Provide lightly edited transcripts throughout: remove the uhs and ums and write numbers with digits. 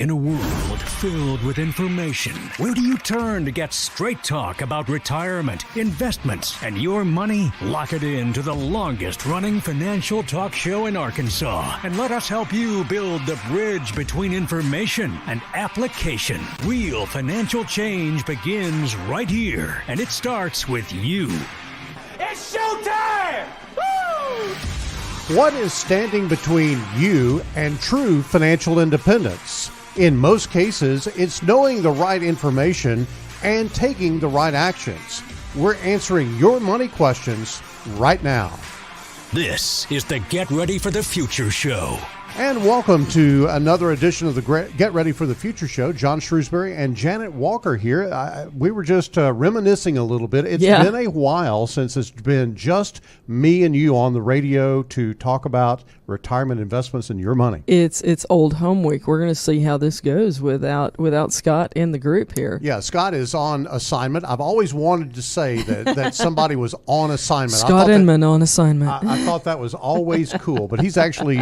In a world filled with information, where do you turn to get straight talk about retirement, investments, and your money? Lock it in to the longest-running financial talk show in Arkansas, and let us help you build the bridge between information and application. Real financial change begins right here, and it starts with you. It's showtime! Woo! What is standing between you and true financial independence? In most cases, it's knowing the right information and taking the right actions. We're answering your money questions right now. This is the Get Ready for the Future show. And welcome to another edition of the Get Ready for the Future show. John Shrewsbury and Janet Walker here. We were just reminiscing a little bit. It's been a while since it's been just me and you on the radio to talk about retirement investments and your money. It's old home week. We're going to see how this goes without Scott in the group here. Yeah, Scott is on assignment. I've always wanted to say that somebody was on assignment. Scott Inman on assignment. I thought that was always cool, but he's actually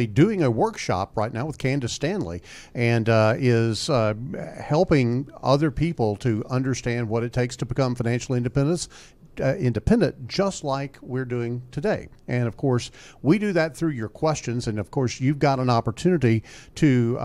doing a workshop right now with Candace Stanley and is helping other people to understand what it takes to become financially independent, just like we're doing today. And of course, we do that through your questions. And of course, you've got an opportunity to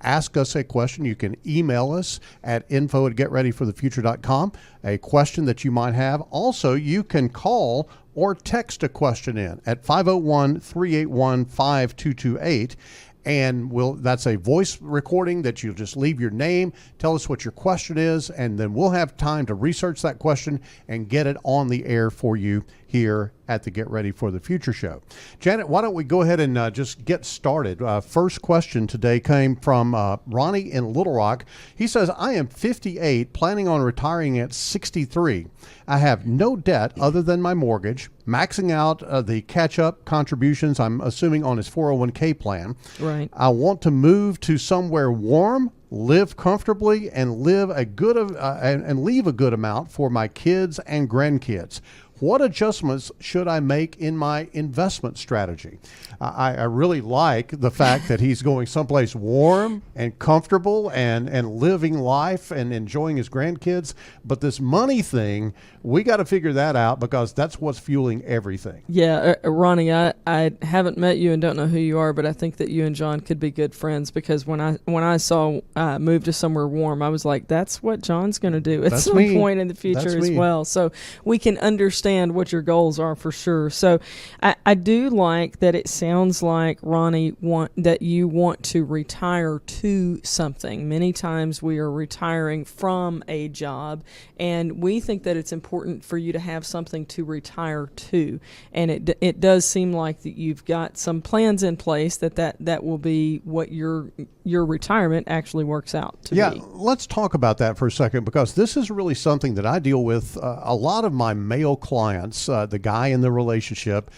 ask us a question. You can email us at info@getreadyforthefuture.com, a question that you might have. Also, you can call or text a question in at 501-381-5228. And that's a voice recording that you'll just leave your name, tell us what your question is, and then we'll have time to research that question and get it on the air for you here at the Get Ready for the Future show. Janet, why don't we go ahead and just get started? First question today came from Ronnie in Little Rock. He says, I am 58, planning on retiring at 63. I have no debt other than my mortgage, maxing out the catch-up contributions, I'm assuming, on his 401k plan. Right. I want to move to somewhere warm, live comfortably, and leave a good amount for my kids and grandkids. What adjustments should I make in my investment strategy? I really like the fact that he's going someplace warm and comfortable and living life and enjoying his grandkids. But this money thing, we got to figure that out because that's what's fueling everything. Yeah, Ronnie, I haven't met you and don't know who you are, but I think that you and John could be good friends because when I saw move to somewhere warm, I was like, that's what John's going to do at some point in the future as well. So we can understand what your goals are for sure. So I do like that it sounds like, Ronnie, that you want to retire to something. Many times we are retiring from a job, and we think that it's important for you to have something to retire to. And it does seem like that you've got some plans in place that will be what your retirement actually works out to be. Yeah, let's talk about that for a second because this is really something that I deal with a lot of my male clients, the guy in the relationship.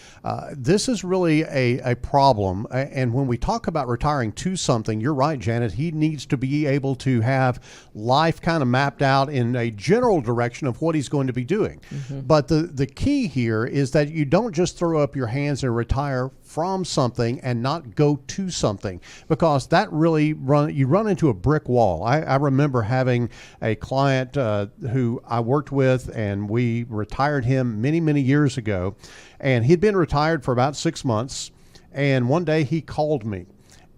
This is really a problem. And when we talk about retiring to something, you're right, Janet, he needs to be able to have life kind of mapped out in a general direction of what he's going to be doing. Mm-hmm. But the key here is that you don't just throw up your hands and retire from something and not go to something, because that really you run into a brick wall. I remember having a client who I worked with, and we retired him many, many years ago, and he'd been retired for about 6 months. And one day he called me,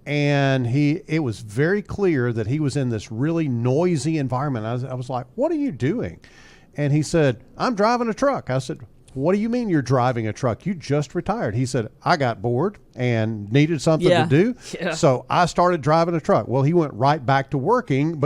and it was very clear that he was in this really noisy environment. I was like, what are you doing? And he said, I'm driving a truck. I said, what do you mean you're driving a truck? You just retired. He said, I got bored and needed something to do. Yeah. So I started driving a truck. Well, he went right back to working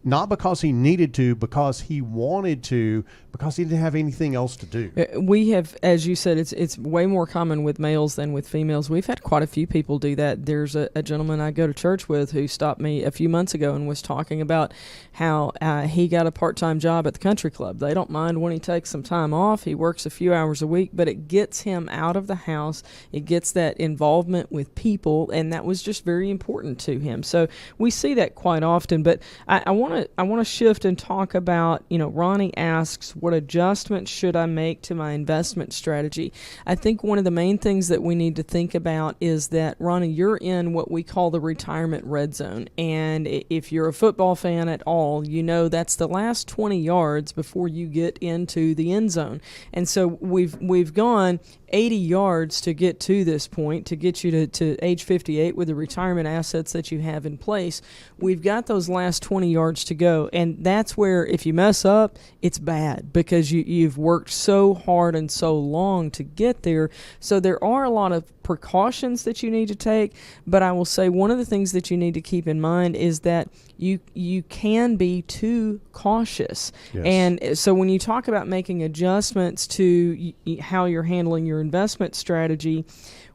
not because he needed to, because he wanted to, because he didn't have anything else to do. We have, as you said, it's way more common with males than with females. We've had quite a few people do that. There's a gentleman I go to church with who stopped me a few months ago and was talking about how he got a part-time job at the country club. They don't mind when he takes some time off. He works a few hours a week, but it gets him out of the house. It gets that involvement with people, and that was just very important to him. So we see that quite often. But I want to shift and talk about, Ronnie asks, what adjustments should I make to my investment strategy? I think one of the main things that we need to think about is that, Ronnie, you're in what we call the retirement red zone. And if you're a football fan at all, that's the last 20 yards before you get into the end zone. And so we've gone 80 yards to get to this point, to get you to age 58 with the retirement assets that you have in place. We've got those last 20 yards to go, and that's where if you mess up, it's bad because you've worked so hard and so long to get there. So there are a lot of precautions that you need to take, but I will say one of the things that you need to keep in mind is that you can be too cautious. Yes. And so when you talk about making adjustments to how you're handling your investment strategy,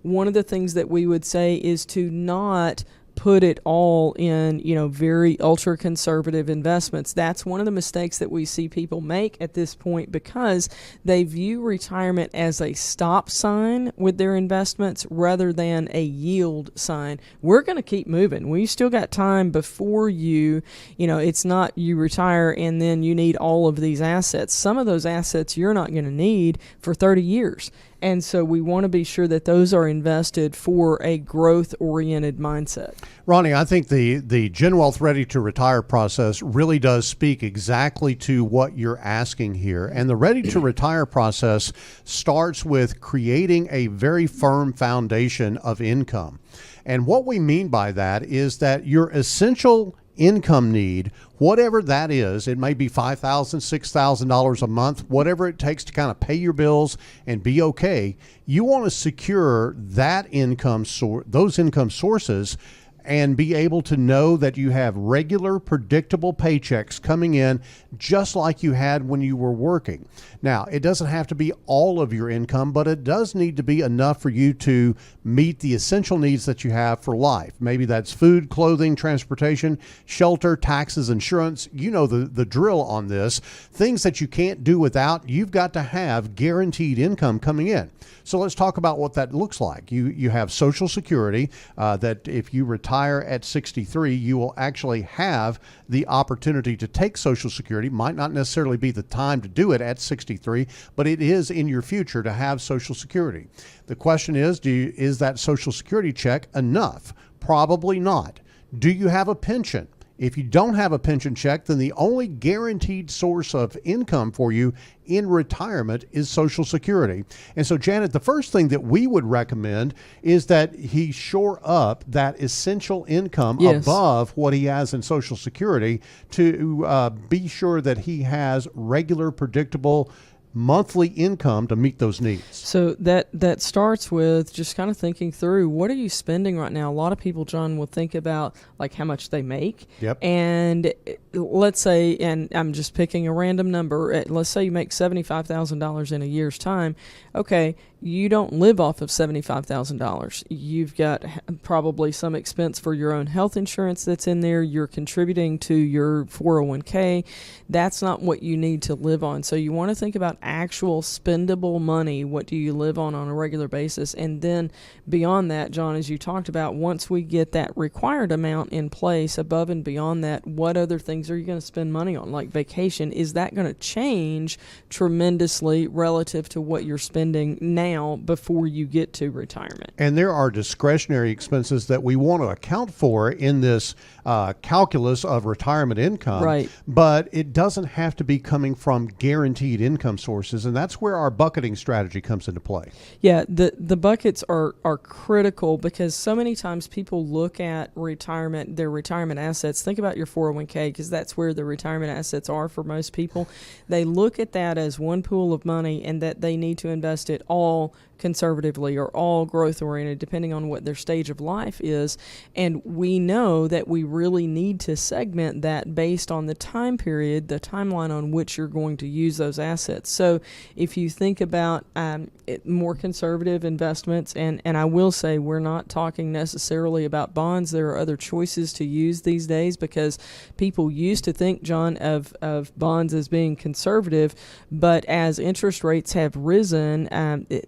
one of the things that we would say is to not put it all in, very ultra conservative investments. That's one of the mistakes that we see people make at this point because they view retirement as a stop sign with their investments rather than a yield sign. We're going to keep moving. We still got time before it's not you retire and then you need all of these assets. Some of those assets you're not going to need for 30 years. And so we want to be sure that those are invested for a growth-oriented mindset. Ronnie, I think the GenWealth Ready to Retire process really does speak exactly to what you're asking here. And the Ready to Retire process starts with creating a very firm foundation of income. And what we mean by that is that your essential income need, whatever that is, it may be $5,000, $6,000 a month, whatever it takes to kind of pay your bills and be okay. You want to secure that those income sources and be able to know that you have regular, predictable paychecks coming in just like you had when you were working. Now, it doesn't have to be all of your income, but it does need to be enough for you to meet the essential needs that you have for life. Maybe that's food, clothing, transportation, shelter, taxes, insurance. You know the drill on this. Things that you can't do without, you've got to have guaranteed income coming in. So let's talk about what that looks like. You have Social Security, that if you retire at 63, you will actually have the opportunity to take Social Security. Might not necessarily be the time to do it at 63, but it is in your future to have Social Security. The question is, is that Social Security check enough? Probably not. Do you have a pension? If you don't have a pension check, then the only guaranteed source of income for you in retirement is Social Security. And so, Janet, the first thing that we would recommend is that he shore up that essential income above what he has in Social Security to be sure that he has regular, predictable monthly income to meet those needs. So that starts with just kind of thinking through, what are you spending right now? A lot of people, John, will think about like how much they make. Yep. And let's say, and I'm just picking a random number, let's say you make $75,000 in a year's time. Okay, you don't live off of $75,000. You've got probably some expense for your own health insurance that's in there. You're contributing to your 401k. That's not what you need to live on. So you want to think about actual spendable money. What do you live on a regular basis? And then beyond that, John, as you talked about, once we get that required amount in place, above and beyond that, what other things are you going to spend money on? Like vacation, is that going to change tremendously relative to what you're spending now before you get to retirement? And there are discretionary expenses that we want to account for in this calculus of retirement income. Right. But it doesn't have to be coming from guaranteed income sources, and that's where our bucketing strategy comes into play. Yeah, the buckets are critical because so many times people look at retirement, their retirement assets. Think about your 401k because that's where the retirement assets are for most people. They look at that as one pool of money and that they need to invest it all conservatively or all growth oriented, depending on what their stage of life is. And we know that we really need to segment that based on the time period, the timeline on which you're going to use those assets. So if you think about more conservative investments, and I will say we're not talking necessarily about bonds. There are other choices to use these days because people used to think, John, of bonds as being conservative, but as interest rates have risen,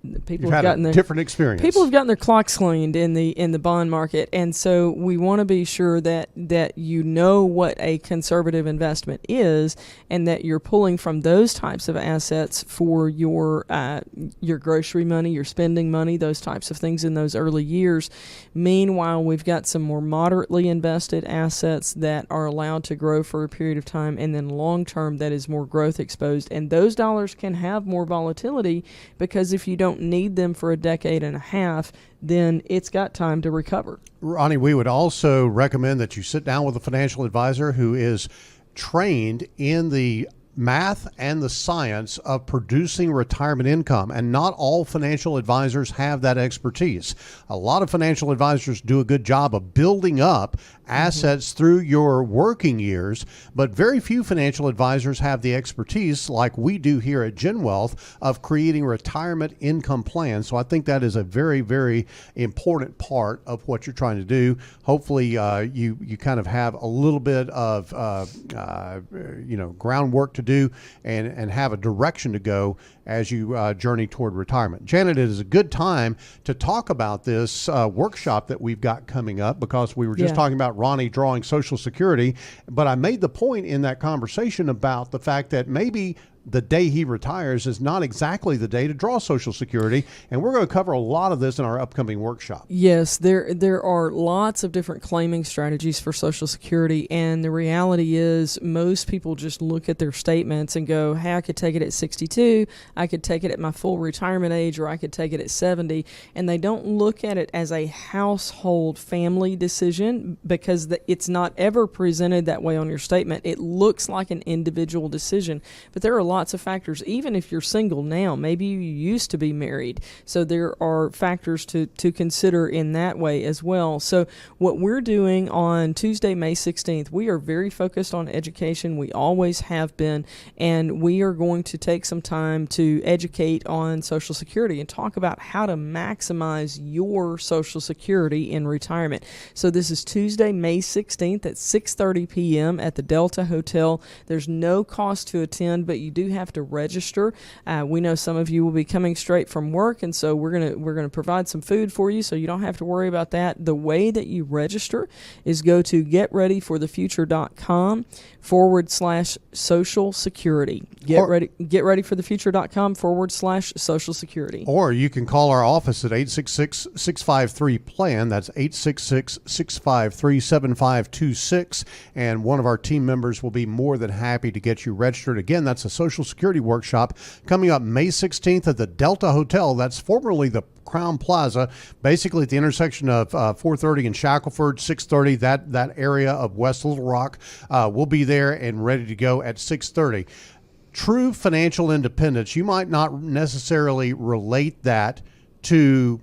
You've had a different experience. People have gotten their clocks cleaned in the bond market, and so we want to be sure that you know what a conservative investment is, and that you're pulling from those types of assets for your grocery money, your spending money, those types of things in those early years. Meanwhile, we've got some more moderately invested assets that are allowed to grow for a period of time, and then long term that is more growth exposed, and those dollars can have more volatility, because if you don't need them for a decade and a half, then it's got time to recover. Ronnie, we would also recommend that you sit down with a financial advisor who is trained in the math and the science of producing retirement income, and not all financial advisors have that expertise. A lot of financial advisors do a good job of building up assets through your working years, but very few financial advisors have the expertise like we do here at GenWealth of creating retirement income plans. So I think that is a very, very important part of what you're trying to do. Hopefully you kind of have a little bit of groundwork to do and have a direction to go as you journey toward retirement. Janet, it is a good time to talk about this workshop that we've got coming up, because we were just talking about Ronnie drawing Social Security, but I made the point in that conversation about the fact that maybe the day he retires is not exactly the day to draw Social Security, and we're going to cover a lot of this in our upcoming workshop. Yes, there are lots of different claiming strategies for Social Security, and the reality is most people just look at their statements and go, hey, I could take it at 62, I could take it at my full retirement age, or I could take it at 70, and they don't look at it as a household family decision, because it's not ever presented that way on your statement. It looks like an individual decision, but there are lots of factors. Even if you're single now, maybe you used to be married. So there are factors to consider in that way as well. So what we're doing on Tuesday, May 16th, we are very focused on education. We always have been, and we are going to take some time to educate on Social Security and talk about how to maximize your Social Security in retirement. So this is Tuesday, May 16th at 6:30 p.m. at the Delta Hotel. There's no cost to attend, but you do have to register. We know some of you will be coming straight from work, and so we're gonna provide some food for you, so you don't have to worry about that. The way that you register is go to getreadyforthefuture.com/Social Security. Getreadyforthefuture.com/Social Security. Or you can call our office at 866-653-PLAN. That's 866-653-7526, and one of our team members will be more than happy to get you registered. Again, that's a Social Security workshop coming up May 16th at the Delta Hotel. That's formerly the Crown Plaza, basically at the intersection of 430 and Shackelford, 630, that area of West Little Rock. We'll be there and ready to go at 630. True financial independence, you might not necessarily relate that to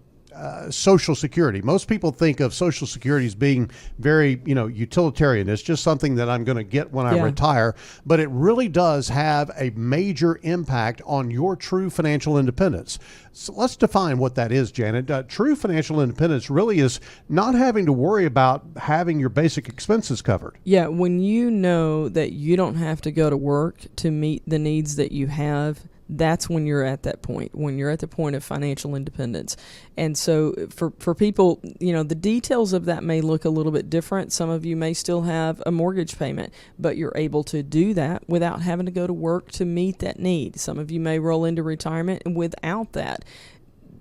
Social Security. Most people think of Social Security as being very, utilitarian. It's just something that I'm going to get when I retire, but it really does have a major impact on your true financial independence. So let's define what that is, Janet. True financial independence really is not having to worry about having your basic expenses covered. Yeah, when you know that you don't have to go to work to meet the needs that you have, that's when you're at that point, when you're at the point of financial independence. And so for people, the details of that may look a little bit different. Some of you may still have a mortgage payment, but you're able to do that without having to go to work to meet that need. Some of you may roll into retirement without that.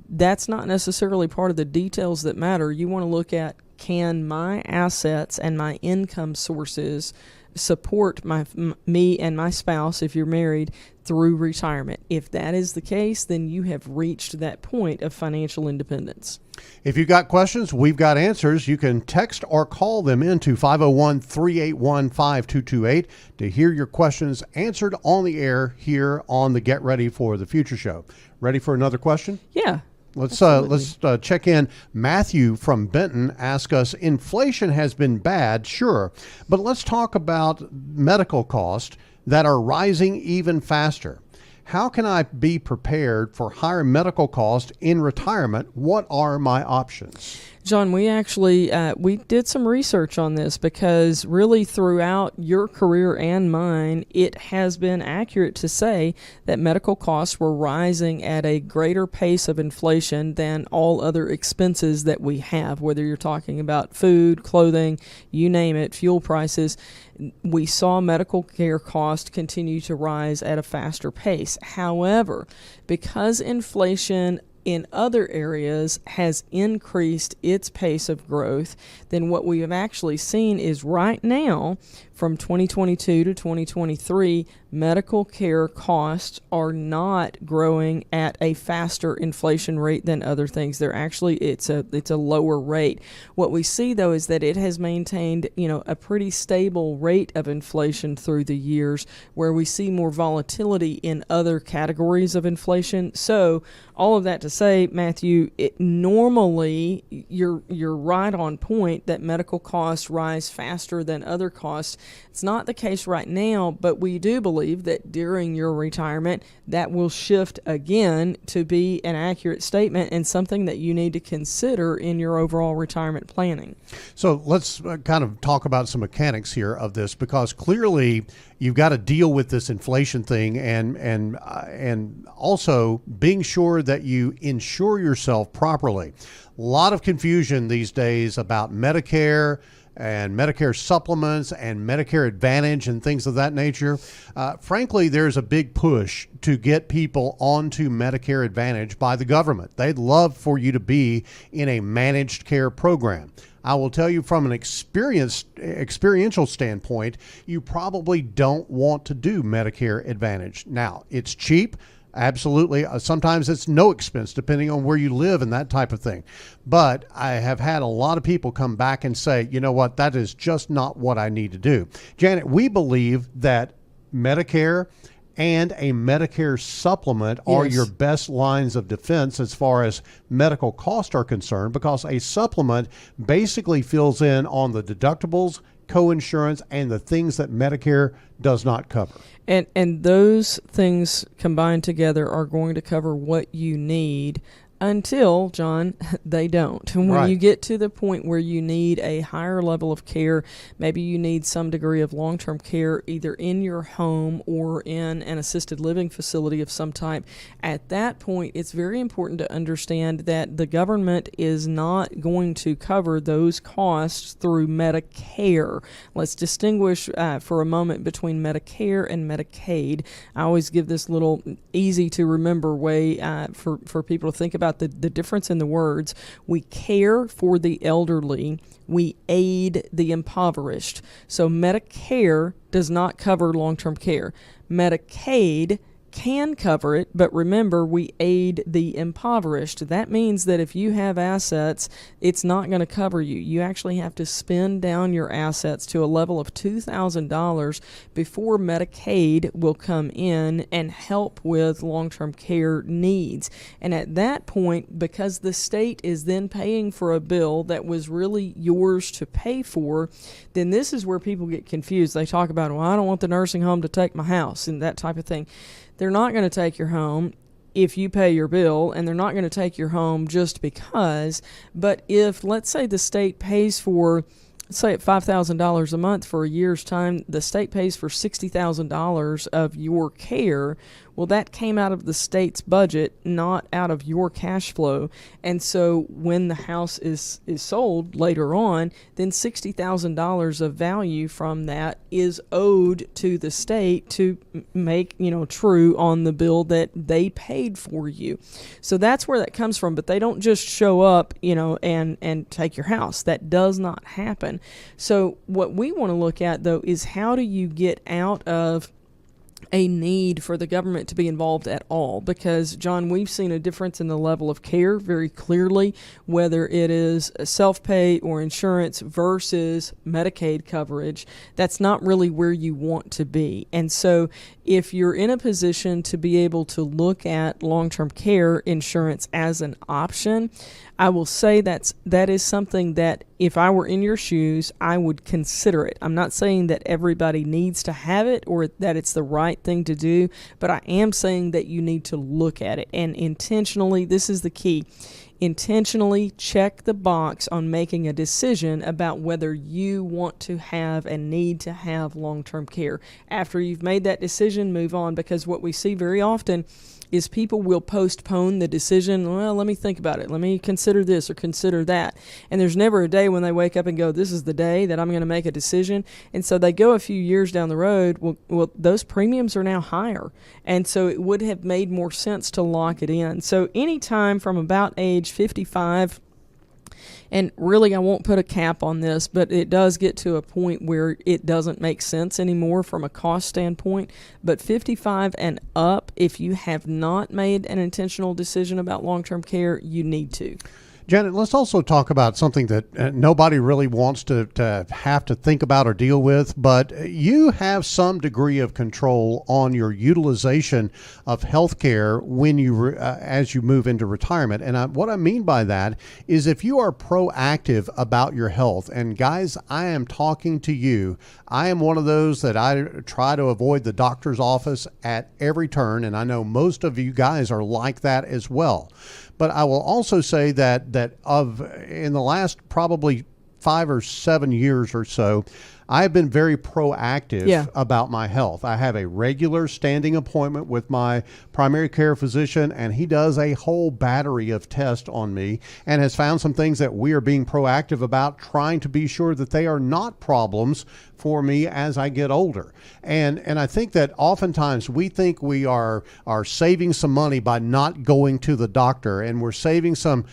That's not necessarily part of the details that matter. You want to look at, can my assets and my income sources support me and my spouse, if you're married, through retirement? If that is the case, then you have reached that point of financial independence. If you've got questions, we've got answers. You can text or call them into 501-381-5228 to hear your questions answered on the air here on the Get Ready for the Future show. Ready for another question? Yeah. Let's check in. Matthew from Benton asks us, inflation has been bad, sure, but let's talk about medical costs that are rising even faster. How can I be prepared for higher medical costs in retirement? What are my options? John, we actually we did some research on this because really throughout your career and mine, it has been accurate to say that medical costs were rising at a greater pace of inflation than all other expenses that we have, whether you're talking about food, clothing, you name it, fuel prices. We saw medical care costs continue to rise at a faster pace. However, because inflation in other areas has increased its pace of growth, then what we have actually seen is right now, from 2022 to 2023, medical care costs are not growing at a faster inflation rate than other things. They're actually, it's a lower rate. What we see though is that it has maintained, a pretty stable rate of inflation through the years, where we see more volatility in other categories of inflation. So all of that to say, Matthew, normally you're right on point that medical costs rise faster than other costs. It's not the case right now, but we do believe that during your retirement, that will shift again to be an accurate statement and something that you need to consider in your overall retirement planning. So let's kind of talk about some mechanics here of this, because clearly you've got to deal with this inflation thing and also being sure that you insure yourself properly. A lot of confusion these days about Medicare and Medicare supplements and Medicare Advantage and things of that nature. Frankly, there's a big push to get people onto Medicare Advantage by the government. They'd love for you to be in a managed care program. I will tell you from an experiential standpoint, you probably don't want to do Medicare Advantage. Now, it's cheap. Absolutely. Sometimes it's no expense depending on where you live and that type of thing. But I have had a lot of people come back and say, you know what, that is just not what I need to do. Janet, we believe that Medicare and a Medicare supplement are your best lines of defense as far as medical costs are concerned, because a supplement basically fills in on the deductibles, co-insurance, and the things that Medicare does not cover. And those things combined together are going to cover what you need until, John, they don't. And when you get to the point where you need a higher level of care, maybe you need some degree of long-term care either in your home or in an assisted living facility of some type, at that point it's very important to understand that the government is not going to cover those costs through Medicare. Let's distinguish for a moment between Medicare and Medicaid. I always give this little easy to remember way for people to think about the difference in the words. We care for the elderly. We aid the impoverished. So Medicare does not cover long-term care. Medicaid can cover it, but remember, we aid the impoverished. That means that if you have assets, it's not going to cover you. You actually have to spend down your assets to a level of $2,000 before Medicaid will come in and help with long-term care needs. And at that point, because the state is then paying for a bill that was really yours to pay for, then this is where people get confused. They talk about, well, I don't want the nursing home to take my house and that type of thing. They're not going to take your home if you pay your bill, and they're not going to take your home just because. But if, let's say, the state pays for, say at $5,000 a month for a year's time, the state pays for $60,000 of your care. Well, that came out of the state's budget, not out of your cash flow. And so when the house is sold later on, then $60,000 of value from that is owed to the state to make, true on the bill that they paid for you. So that's where that comes from. But they don't just show up, and take your house. That does not happen. So what we want to look at, though, is how do you get out of a need for the government to be involved at all? Because, John, we've seen a difference in the level of care very clearly, whether it is self-pay or insurance versus Medicaid coverage. That's not really where you want to be. And so if you're in a position to be able to look at long-term care insurance as an option, I will say that is something that if I were in your shoes, I would consider it. I'm not saying that everybody needs to have it or that it's the right thing to do, but I am saying that you need to look at it. And intentionally, this is the key. intentionally check the box on making a decision about whether you want to have and need to have long-term care. After you've made that decision, move on, because what we see very often is people will postpone the decision. Well, let me think about it. Let me consider this or consider that. And there's never a day when they wake up and go, this is the day that I'm going to make a decision. And so they go a few years down the road. Well, those premiums are now higher. And so it would have made more sense to lock it in. So anytime from about age 55, and really, I won't put a cap on this, but it does get to a point where it doesn't make sense anymore from a cost standpoint. But 55 and up, if you have not made an intentional decision about long-term care, you need to. Janet, let's also talk about something that nobody really wants to have to think about or deal with, but you have some degree of control on your utilization of health care when you as you move into retirement. And what I mean by that is if you are proactive about your health, and guys, I am talking to you. I am one of those that I try to avoid the doctor's office at every turn, and I know most of you guys are like that as well. But I will also say that in the last probably 5 or 7 years or so, I've been very proactive about my health. I have a regular standing appointment with my primary care physician, and he does a whole battery of tests on me and has found some things that we are being proactive about, trying to be sure that they are not problems for me as I get older. And I think that oftentimes we think we are saving some money by not going to the doctor, and we're saving some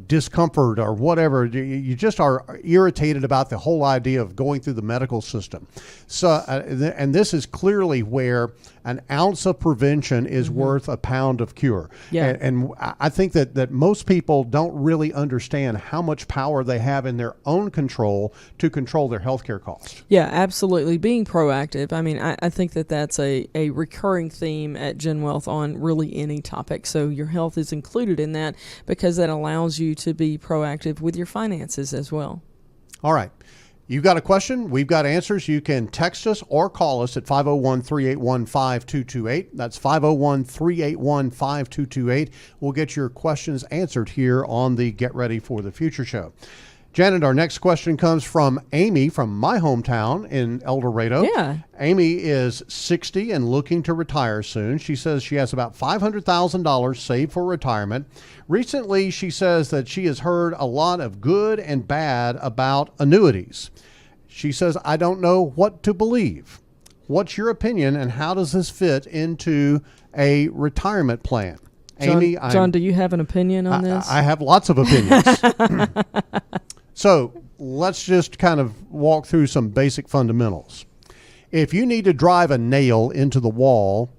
discomfort or whatever. You just are irritated about the whole idea of going through the medical system. So and this is clearly where an ounce of prevention is worth a pound of cure. Yeah. And I think that most people don't really understand how much power they have in their own control to control their healthcare costs. Yeah, absolutely. Being proactive. I mean, I think that's a recurring theme at GenWealth on really any topic. So your health is included in that because that allows you to be proactive with your finances as well. All right. You've got a question, we've got answers. You can text us or call us at 501-381-5228. That's 501-381-5228. We'll get your questions answered here on the Get Ready for the Future show. Janet, our next question comes from Amy from my hometown in El Dorado. Yeah. Amy is 60 and looking to retire soon. She says she has about $500,000 saved for retirement. Recently, she says that she has heard a lot of good and bad about annuities. She says, I don't know what to believe. What's your opinion, and how does this fit into a retirement plan? Amy, John, do you have an opinion on this? I have lots of opinions. So let's just kind of walk through some basic fundamentals. If you need to drive a nail into the wall,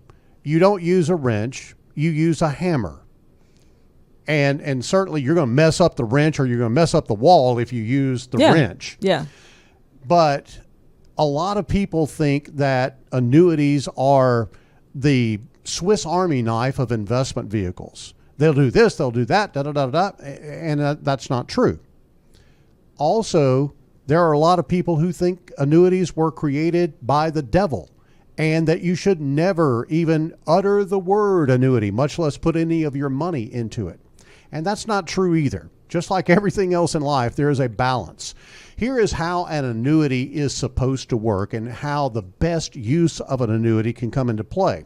you don't use a wrench, you use a hammer. And certainly you're going to mess up the wrench, or you're going to mess up the wall if you use the wrench. Yeah. But a lot of people think that annuities are the Swiss Army knife of investment vehicles. They'll do this, they'll do that, and that's not true. Also, there are a lot of people who think annuities were created by the devil, and that you should never even utter the word annuity, much less put any of your money into it. And that's not true either. Just like everything else in life, there is a balance. Here is how an annuity is supposed to work and how the best use of an annuity can come into play.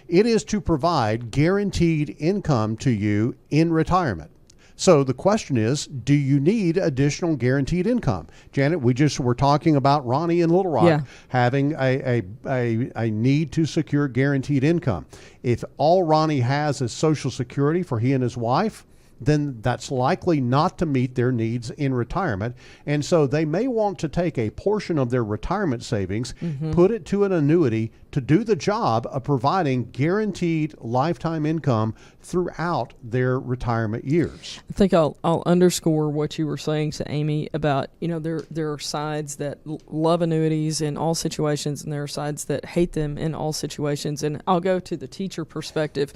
It is to provide guaranteed income to you in retirement. So the question is, do you need additional guaranteed income? Janet, we just were talking about Ronnie in Little Rock having a need to secure guaranteed income. If all Ronnie has is Social Security for he and his wife, then that's likely not to meet their needs in retirement. And so they may want to take a portion of their retirement savings, put it to an annuity to do the job of providing guaranteed lifetime income throughout their retirement years. I think I'll underscore what you were saying to Amy about, there are sides that love annuities in all situations, and there are sides that hate them in all situations. And I'll go to the teacher perspective.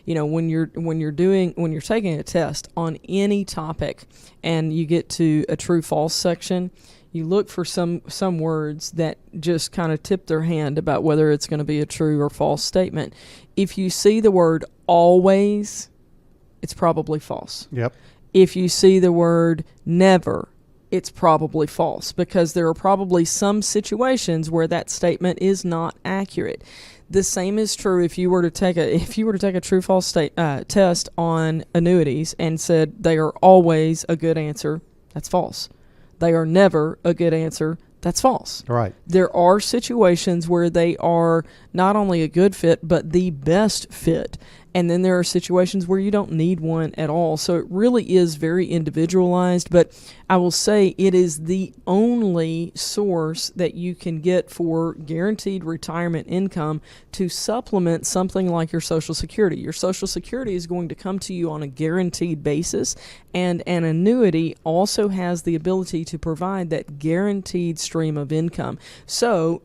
When you're taking a test on any topic and you get to a true false section, you look for some words that just kind of tip their hand about whether it's going to be a true or false statement. If you see the word always it's probably false. Yep. If you see the word never, it's probably false, because there are probably some situations where that statement is not accurate. The same is true if you were to take a true false test on annuities and said they are always a good answer. That's false. They are never a good answer. That's false. Right. There are situations where they are not only a good fit, but the best fit. And then there are situations where you don't need one at all. So it really is very individualized. But I will say it is the only source that you can get for guaranteed retirement income to supplement something like your Social Security. Your Social Security is going to come to you on a guaranteed basis, and an annuity also has the ability to provide that guaranteed stream of income. So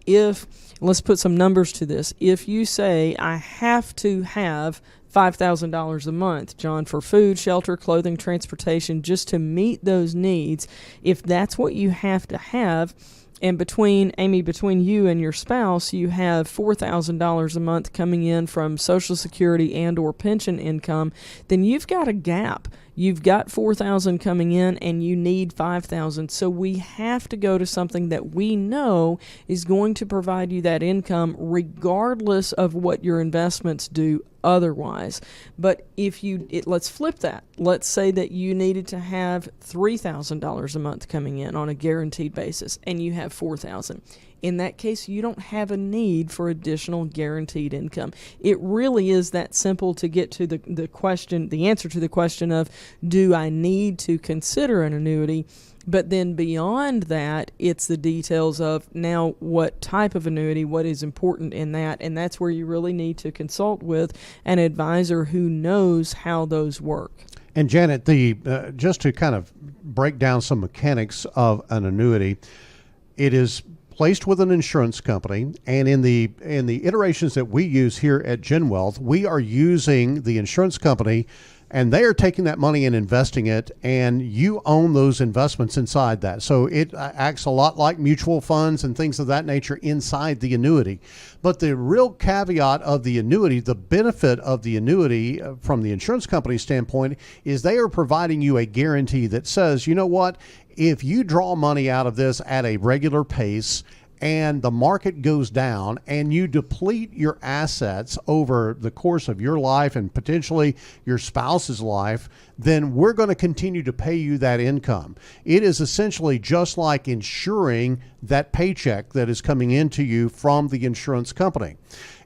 let's put some numbers to this. If you say, I have to have $5,000 a month, John, for food, shelter, clothing, transportation, just to meet those needs, if that's what you have to have, and between you and your spouse, you have $4,000 a month coming in from Social Security and or pension income, then you've got a gap. You've got $4,000 coming in and you need $5,000. So we have to go to something that we know is going to provide you that income regardless of what your investments do otherwise. But let's flip that. Let's say that you needed to have $3,000 a month coming in on a guaranteed basis and you have $4,000. In that case, you don't have a need for additional guaranteed income. It really is that simple to get to the answer to the question of, do I need to consider an annuity? But then beyond that, it's the details of now what type of annuity, what is important in that, and that's where you really need to consult with an advisor who knows how those work. And Janet, just to kind of break down some mechanics of an annuity, it is placed with an insurance company, and in the iterations that we use here at GenWealth, we are using the insurance company, and they are taking that money and investing it, and you own those investments inside that. So it acts a lot like mutual funds and things of that nature inside the annuity. But the real caveat of the annuity, the benefit of the annuity from the insurance company standpoint, is they are providing you a guarantee that says, you know what, if you draw money out of this at a regular pace and the market goes down and you deplete your assets over the course of your life and potentially your spouse's life, then we're going to continue to pay you that income. It is essentially just like insuring that paycheck that is coming into you from the insurance company.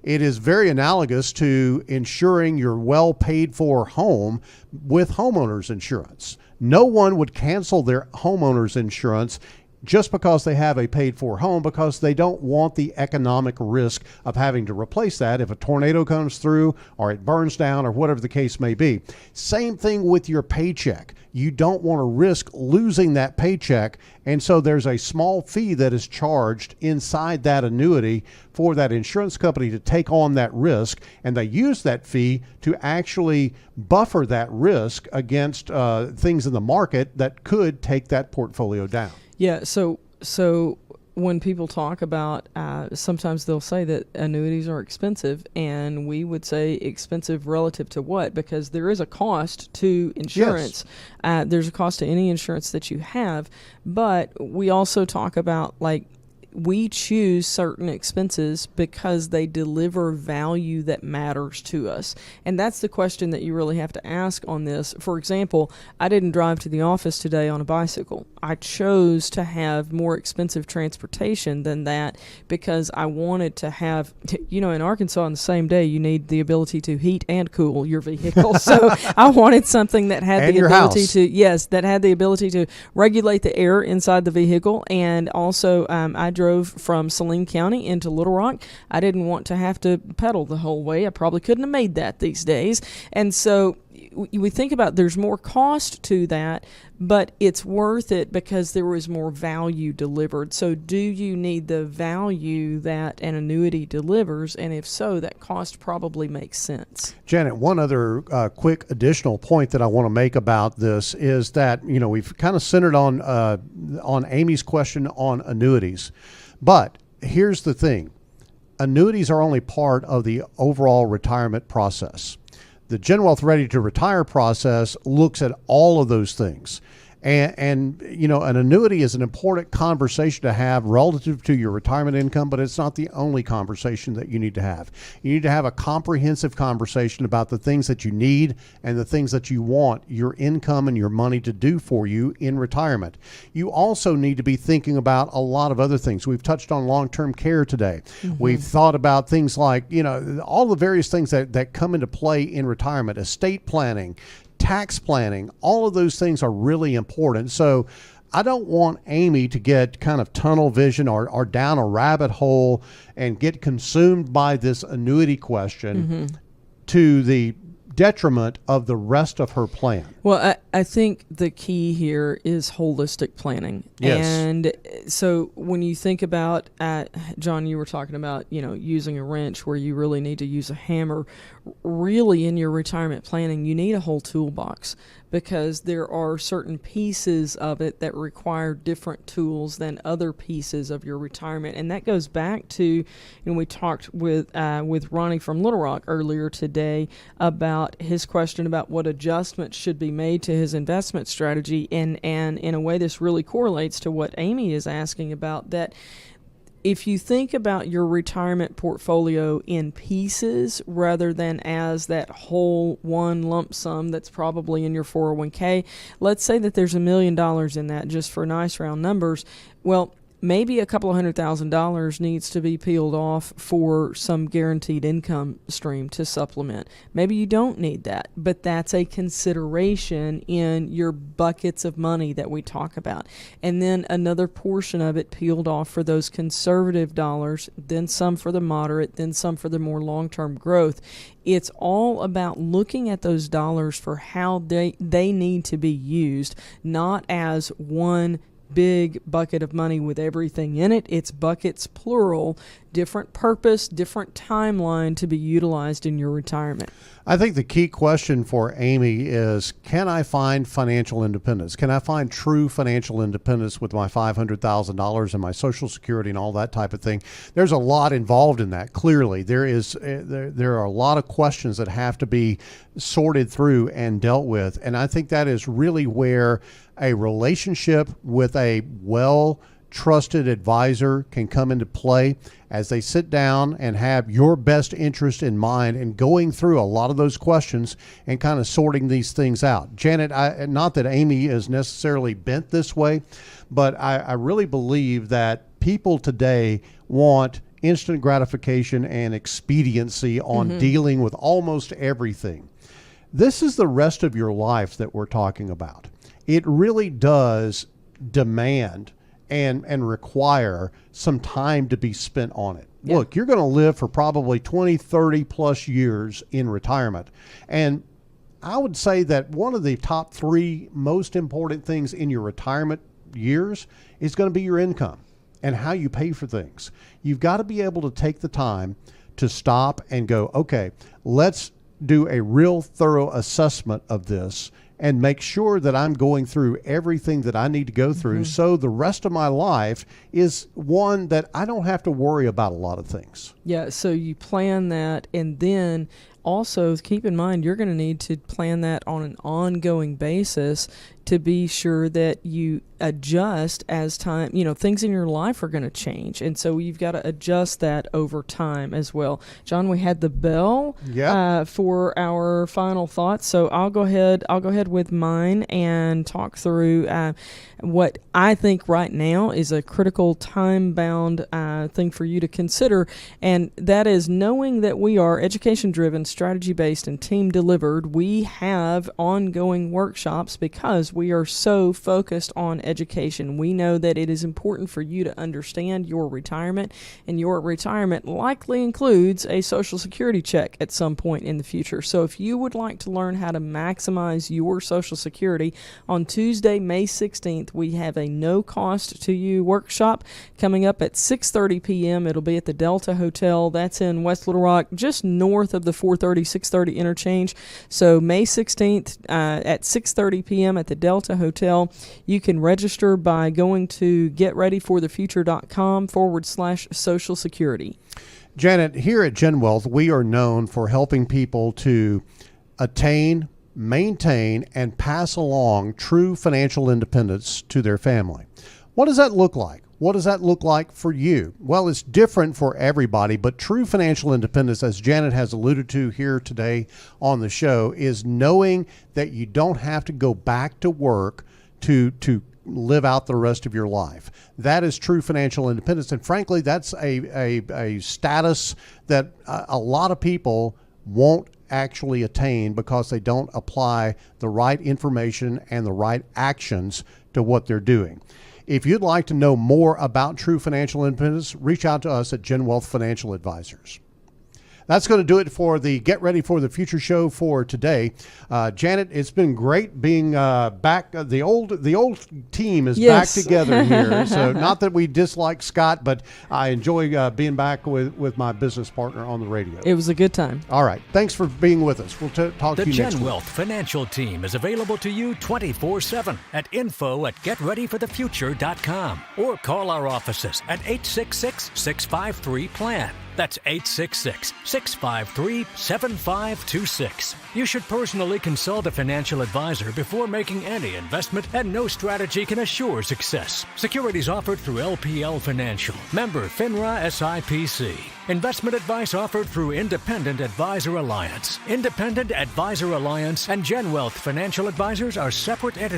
It is very analogous to insuring your well paid for home with homeowners insurance. No one would cancel their homeowners insurance just because they have a paid for home, because they don't want the economic risk of having to replace that if a tornado comes through or it burns down or whatever the case may be. Same thing with your paycheck. You don't want to risk losing that paycheck, and so there's a small fee that is charged inside that annuity for that insurance company to take on that risk, and they use that fee to actually buffer that risk against things in the market that could take that portfolio down. Yeah, so when people talk about, sometimes they'll say that annuities are expensive, and we would say expensive relative to what? Because there is a cost to insurance. Yes. There's a cost to any insurance that you have, but we also talk about, like, we choose certain expenses because they deliver value that matters to us. And that's the question that you really have to ask on this. For example, I didn't drive to the office today on a bicycle. I chose to have more expensive transportation than that because I wanted to have, in Arkansas on the same day, you need the ability to heat and cool your vehicle. So I wanted something that had the ability to regulate the air inside the vehicle. And also, I drove from Saline County into Little Rock. I didn't want to have to pedal the whole way. I probably couldn't have made that these days. And so we think about there's more cost to that, but it's worth it because there was more value delivered. So do you need the value that an annuity delivers? And if so, that cost probably makes sense. Janet, one other quick additional point that I want to make about this is that, we've kind of centered on Amy's question on annuities. But here's the thing. Annuities are only part of the overall retirement process. The GenWealth Ready to Retire process looks at all of those things. And an annuity is an important conversation to have relative to your retirement income, but it's not the only conversation that you need to have. You need to have a comprehensive conversation about the things that you need and the things that you want your income and your money to do for you in retirement. You also need to be thinking about a lot of other things. We've touched on long-term care today. We've thought about things like, all the various things that come into play in retirement, estate planning, tax planning. All of those things are really important. So I don't want Amy to get kind of tunnel vision or down a rabbit hole and get consumed by this annuity question to the detriment of the rest of her plan. Well, I think the key here is holistic planning. Yes. And so when you think about, John, you were talking about, using a wrench where you really need to use a hammer. Really, in your retirement planning, you need a whole toolbox, because there are certain pieces of it that require different tools than other pieces of your retirement. And that goes back to, we talked with Ronnie from Little Rock earlier today about his question about what adjustments should be made to his investment strategy. And in a way, this really correlates to what Amy is asking about, that if you think about your retirement portfolio in pieces rather than as that whole one lump sum that's probably in your 401k, let's say that there's $1 million in that, just for nice round numbers. Well, maybe a couple of $100,000 needs to be peeled off for some guaranteed income stream to supplement. Maybe you don't need that, but that's a consideration in your buckets of money that we talk about. And then another portion of it peeled off for those conservative dollars, then some for the moderate, then some for the more long-term growth. It's all about looking at those dollars for how they need to be used, not as one big bucket of money with everything in it. It's buckets, plural, different purpose, different timeline to be utilized in your retirement. I think the key question for Amy is, can I find financial independence? Can I find true financial independence with my $500,000 and my Social Security and all that type of thing? There's a lot involved in that. Clearly, there are a lot of questions that have to be sorted through and dealt with. And I think that is really where a relationship with a trusted advisor can come into play, as they sit down and have your best interest in mind and going through a lot of those questions and kind of sorting these things out. Janet, not that Amy is necessarily bent this way, but I really believe that people today want instant gratification and expediency on dealing with almost everything. This is the rest of your life that we're talking about. It really does demand and require some time to be spent on it. Yeah. Look, you're going to live for probably 20, 30 plus years in retirement. And I would say that one of the top 3 most important things in your retirement years is going to be your income and how you pay for things. You've got to be able to take the time to stop and go, okay, let's do a real thorough assessment of this and make sure that I'm going through everything that I need to go through, so the rest of my life is one that I don't have to worry about a lot of things. Yeah, so you plan that, and then also keep in mind you're going to need to plan that on an ongoing basis to be sure that you adjust as time, things in your life are going to change. And so you've got to adjust that over time as well. John, we had the bell for our final thoughts. So I'll go ahead with mine and talk through what I think right now is a critical time-bound thing for you to consider. And that is knowing that we are education-driven, strategy-based, and team-delivered. We have ongoing workshops because we are so focused on education. We know that it is important for you to understand your retirement, and your retirement likely includes a Social Security check at some point in the future. So if you would like to learn how to maximize your Social Security, on Tuesday, May 16th, we have a no cost to you workshop coming up at 6:30 p.m. It'll be at the Delta Hotel. That's in West Little Rock, just north of the 430-630 interchange. So May 16th at 6:30 p.m. at the Delta Hotel. You can register by going to getreadyforthefuture.com/Social Security. Janet, here at GenWealth, we are known for helping people to attain, maintain, and pass along true financial independence to their family. What does that look like? What does that look like for you? Well, it's different for everybody, but true financial independence, as Janet has alluded to here today on the show, is knowing that you don't have to go back to work to live out the rest of your life. That is true financial independence. And frankly, that's a status that a lot of people won't actually attain because they don't apply the right information and the right actions to what they're doing. If you'd like to know more about true financial independence, reach out to us at GenWealth Financial Advisors. That's going to do it for the Get Ready for the Future show for today. Janet, it's been great being back. The old team is back together here. So not that we dislike Scott, but I enjoy being back with my business partner on the radio. It was a good time. All right. Thanks for being with us. We'll talk to you next week. The GenWealth Financial Team is available to you 24/7 at info@getreadyforthefuture.com or call our offices at 866-653-PLAN. That's 866-653-7526. You should personally consult a financial advisor before making any investment, and no strategy can assure success. Securities offered through LPL Financial. Member FINRA SIPC. Investment advice offered through Independent Advisor Alliance. Independent Advisor Alliance and GenWealth Financial Advisors are separate entities.